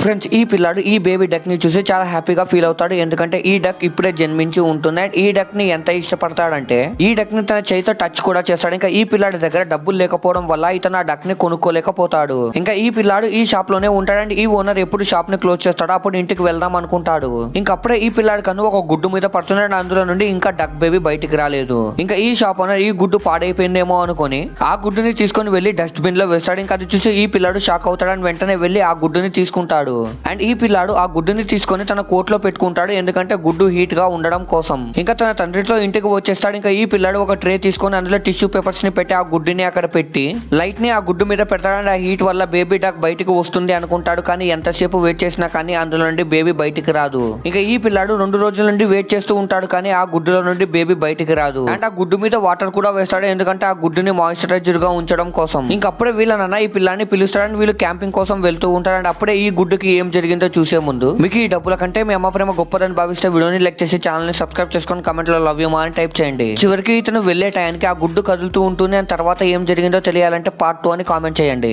Friends ఈ పిల్లాడు ఈ బేబీ డక్ ని చూసి చాలా హ్యాపీగా ఫీల్ అవుతాడు. ఎందుకంటే ఈ డక్ ఇప్పుడే జన్మించి ఉంటుంది. అండ్ ఈ డక్ ని ఎంత ఇష్టపడతాడంటే ఈ డక్ ని తన చేతితో టచ్ కూడా చేస్తాడు. ఇంకా ఈ పిల్లాడి దగ్గర డబ్బులు లేకపోవడం వల్ల ఇతను ఆ డక్ ని కొనుక్కోలేకపోతాడు. ఇంకా ఈ పిల్లాడు ఈ షాప్ లోనే ఉంటాడు. అండ్ ఈ ఓనర్ ఎప్పుడు షాప్ ని క్లోజ్ చేస్తాడో అప్పుడు ఇంటికి వెళ్దాం అనుకుంటాడు. ఇంకా అప్పుడే ఈ పిల్లాడి కన్ను ఒక గుడ్డు మీద పడుతున్నాడు. అందులో నుండి ఇంకా డక్ బేబీ బయటికి రాలేదు. ఇంకా ఈ షాప్ ఓనర్ ఈ గుడ్డు పాడైపోయిందేమో అనుకుని ఆ గుడ్డుని తీసుకొని వెళ్లి డస్ట్ బిన్ లో వేస్తాడు. ఇంకా అది చూసి ఈ పిల్లాడు షాక్ అవుతాడు. అండ్ వెంటనే వెళ్లి ఆ గుడ్డుని తీసుకుంటాడు. అండ్ ఈ పిల్లాడు ఆ గుడ్డుని తీసుకొని తన కోట్లో పెట్టుకుంటాడు. ఎందుకంటే గుడ్డు హీట్ గా ఉండడం కోసం. ఇంకా తన తండ్రితో ఇంటికి వచ్చేస్తాడు. ఇంకా ఈ పిల్లాడు ఒక ట్రే తీసుకొని అందులో టిష్యూ పేపర్స్ ని పెట్టి ఆ గుడ్డుని అక్కడ పెట్టి లైట్ ని ఆ గుడ్డు మీద పెడతాడు. అండ్ ఆ హీట్ వల్ల బేబీ డాక్ బయటికి వస్తుంది అనుకుంటాడు. కానీ ఎంతసేపు వెయిట్ చేసినా కానీ అందులో నుండి బేబీ బయటికి రాదు. ఇంకా ఈ పిల్లాడు 2 రోజుల నుండి వెయిట్ చేస్తూ ఉంటాడు. కానీ ఆ గుడ్డులో నుండి బేబీ బయటికి రాదు. అండ్ ఆ గుడ్డు మీద వాటర్ కూడా వేస్తాడు. ఎందుకంటే ఆ గుడ్డుని మాయిశ్చరైజర్ గా ఉంచడం కోసం. ఇంకా అప్పుడే వీళ్ళ నాన్న ఈ పిల్లాన్ని పిలుస్తాడు. వీళ్ళు క్యాంపింగ్ కోసం వెళ్తూ ఉంటారు. అండ్ అప్పుడే ఈ గుడ్డుకి ఏం జరిగిందో చూసే ముందు మీకు ఈ డబ్బుల కంటే మీ అమ్మ ప్రేమ గొప్పదని భావిస్తే వీడియోని లైక్ చేసి ఛానల్ ని సబ్స్క్రైబ్ చేసుకొని కమెంట్ లో లవ్ యూ మా అని టైప్ చేయండి. చివరికి ఇతను వెళ్లే టైంకి ఆ గుడ్డు కదులుతూ ఉంటుంది. తర్వాత ఏం జరిగిందో తెలియాలంటే పార్ట్ 2 అని కామెంట్ చేయండి.